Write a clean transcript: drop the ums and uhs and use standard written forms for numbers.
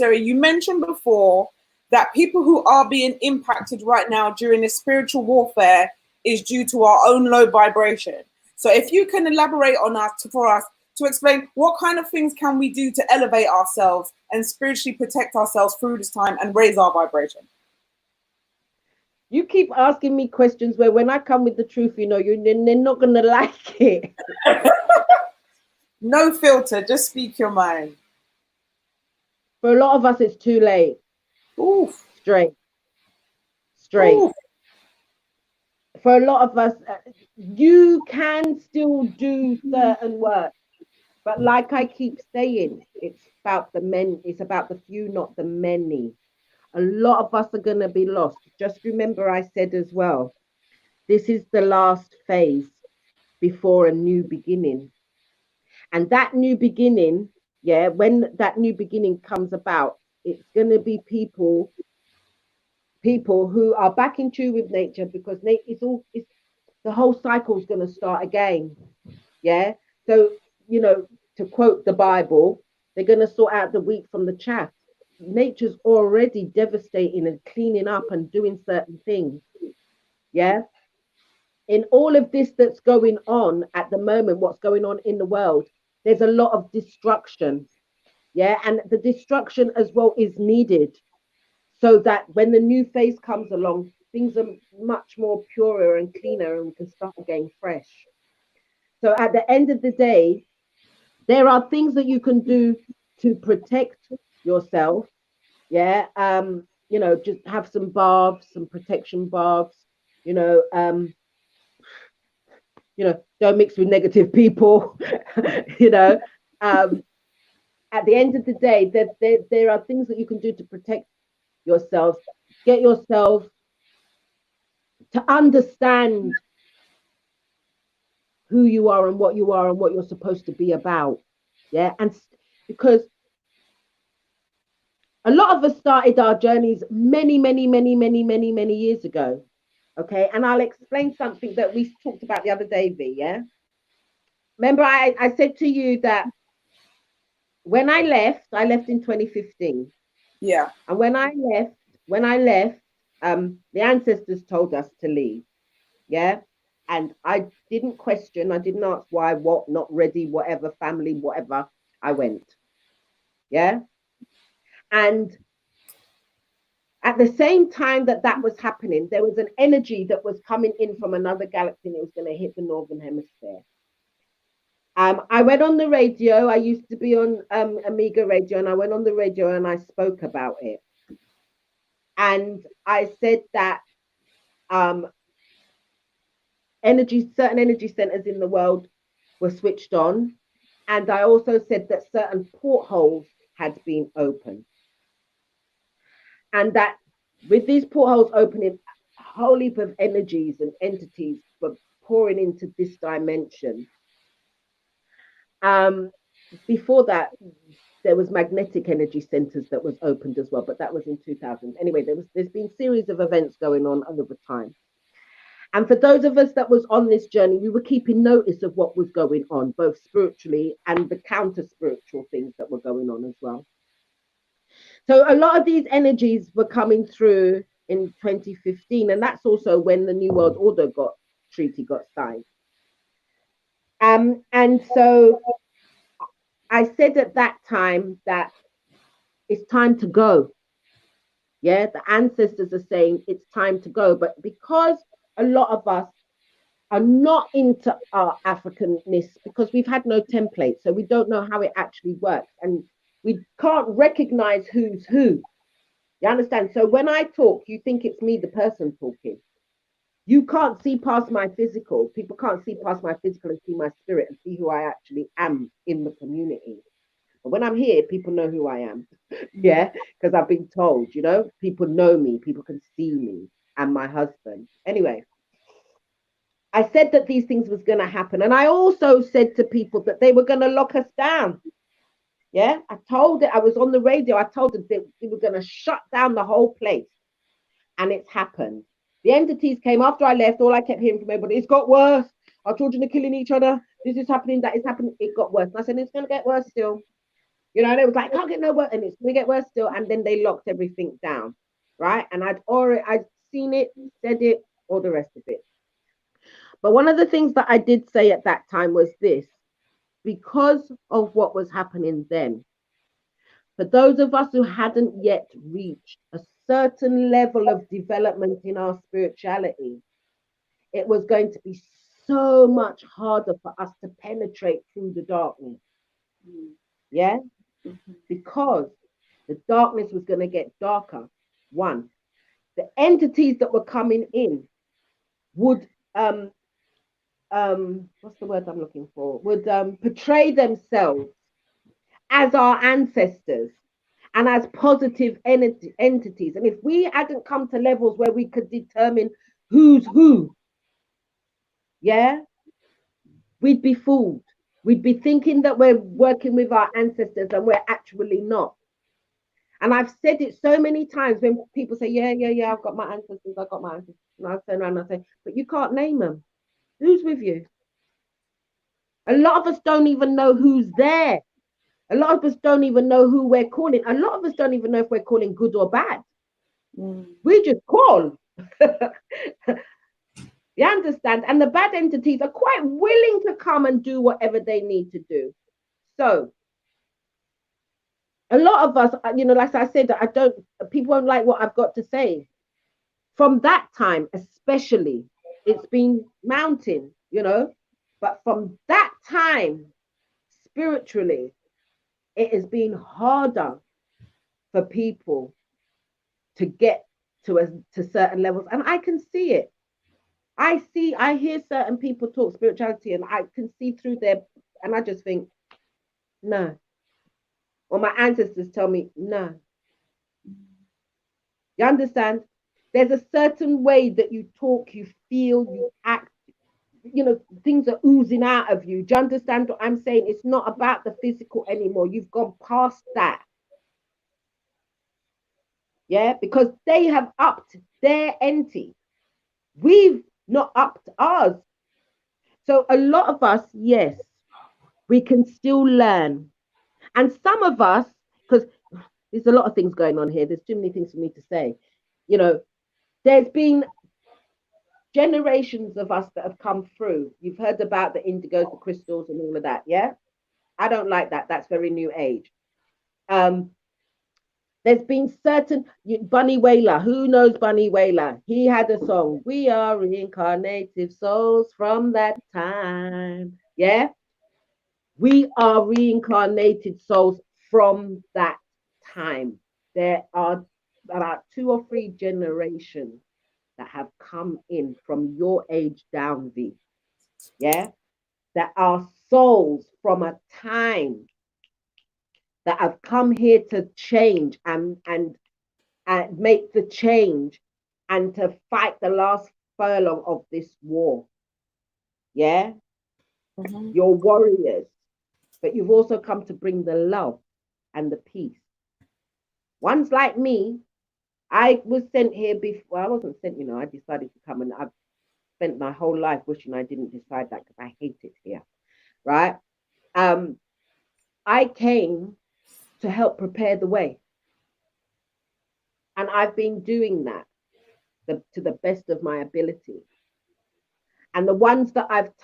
So you mentioned before that people who are being impacted right now during this spiritual warfare is due to our own low vibration. So if you can elaborate on us for us to explain what kind of things can we do to elevate ourselves and spiritually protect ourselves through this time and raise our vibration. You keep asking me questions where when I come with the truth, you know, they're not going to like it. No filter, just speak your mind. For a lot of us, it's too late. Oof. Straight. Oof. For a lot of us, you can still do certain work. But like I keep saying, it's about the men, it's about the few, not the many. A lot of us are going to be lost. Just remember, I said as well, this is the last phase before a new beginning. And that new beginning, yeah, when that new beginning comes about, it's going to be people who are back in tune with nature, because it's the whole cycle is going to start again. Yeah. So, you know, to quote the Bible, they're going to sort out the wheat from the chaff. Nature's already devastating and cleaning up and doing certain things. Yeah. In all of this that's going on at the moment, what's going on in the world, there's a lot of destruction. Yeah. And the destruction as well is needed, so that when the new phase comes along, things are much more purer and cleaner and we can start again fresh. So at the end of the day, there are things that you can do to protect yourself. Yeah. You know, just have some baths, some protection baths, you know, don't mix with negative people, you know. At the end of the day, there are things that you can do to protect yourself. Get yourself to understand who you are and what you're supposed to be about. Yeah. And because a lot of us started our journeys many years ago. Okay. And I'll explain something that we talked about the other day, V. Yeah. Remember, I said to you that when I left in 2015. Yeah. And when I left, the ancestors told us to leave. Yeah. And I didn't question, I didn't ask why, what, not ready, whatever, family, whatever. I went. Yeah. And at the same time that was happening, there was an energy that was coming in from another galaxy, and it was going to hit the northern hemisphere. I went on the radio. I used to be on Amiga radio, and I went on the radio and I spoke about it. And I said that certain energy centers in the world were switched on. And I also said that certain portholes had been opened. And that with these portholes opening, a whole heap of energies and entities were pouring into this dimension. Before that, there was magnetic energy centers that was opened as well, but that was in 2000. Anyway, there's been series of events going on over time. And for those of us that was on this journey, we were keeping notice of what was going on, both spiritually and the counter spiritual things that were going on as well. So a lot of these energies were coming through in 2015, and that's also when the New World Order treaty got signed. And so I said at that time that it's time to go. Yeah, the ancestors are saying it's time to go, but because a lot of us are not into our Africanness, because we've had no template, so we don't know how it actually works, and we can't recognize who's who. You understand? So when I talk, you think it's me, the person talking. You can't see past my physical. People can't see past my physical and see my spirit and see who I actually am in the community. But when I'm here, people know who I am. Yeah, because I've been told, you know, people know me, people can see me and my husband. Anyway, I said that these things was going to happen. And I also said to people that they were going to lock us down. Yeah, I told it. I was on the radio. I told them that we were going to shut down the whole place. And it's happened. The entities came after I left. All I kept hearing from everybody, it's got worse. Our children are killing each other. This is happening. That is happening. It got worse. And I said, it's going to get worse still. You know, and it was like, can't get no worse, and it's gonna get worse still. And then they locked everything down, right? And I'd seen it, said it, all the rest of it. But one of the things that I did say at that time was this: because of what was happening then, for those of us who hadn't yet reached a certain level of development in our spirituality, it was going to be so much harder for us to penetrate through the darkness. Yeah, because the darkness was going to get darker. One, the entities that were coming in would what's the word I'm looking for? Would portray themselves as our ancestors and as positive entities. And if we hadn't come to levels where we could determine who's who, yeah, we'd be fooled. We'd be thinking that we're working with our ancestors and we're actually not. And I've said it so many times when people say, yeah, I've got my ancestors. And I turn around and I say, but you can't name them. Who's with you? A lot of us don't even know who's there. A lot of us don't even know who we're calling. A lot of us don't even know if we're calling good or bad. We just call. You understand? And the bad entities are quite willing to come and do whatever they need to do. So a lot of us, you know, like I said, people won't like what I've got to say. From that time, especially, it's been mounting, you know, but from that time, spiritually, it has been harder for people to get to certain levels. And I can see it. I hear certain people talk spirituality and I can see through their, and I just think, no. Or my ancestors tell me, no. You understand? There's a certain way that you talk, you feel, you act, you know, things are oozing out of you. Do you understand what I'm saying? It's not about the physical anymore. You've gone past that. Yeah, because they have upped their ente. We've not upped ours. So a lot of us, yes, we can still learn. And some of us, because there's a lot of things going on here, there's too many things for me to say. You know, there's been generations of us that have come through. You've heard about the indigos, the crystals, and all of that. Yeah, I don't like that. That's very new age. There's been certain Bunny Wailer. Who knows Bunny Wailer? He had a song. We are reincarnated souls from that time. Yeah, we are reincarnated souls from that time. There are about 2 or 3 generations that have come in from your age down, V. Yeah, that are souls from a time that have come here to change and make the change and to fight the last furlong of this war. Yeah, you're warriors, but you've also come to bring the love and the peace. Ones like me, I was sent here before. Well, I wasn't sent, you know, I decided to come, and I've spent my whole life wishing I didn't decide that because I hate it here, right? I came to help prepare the way. And I've been doing that to the best of my ability. And the ones that I've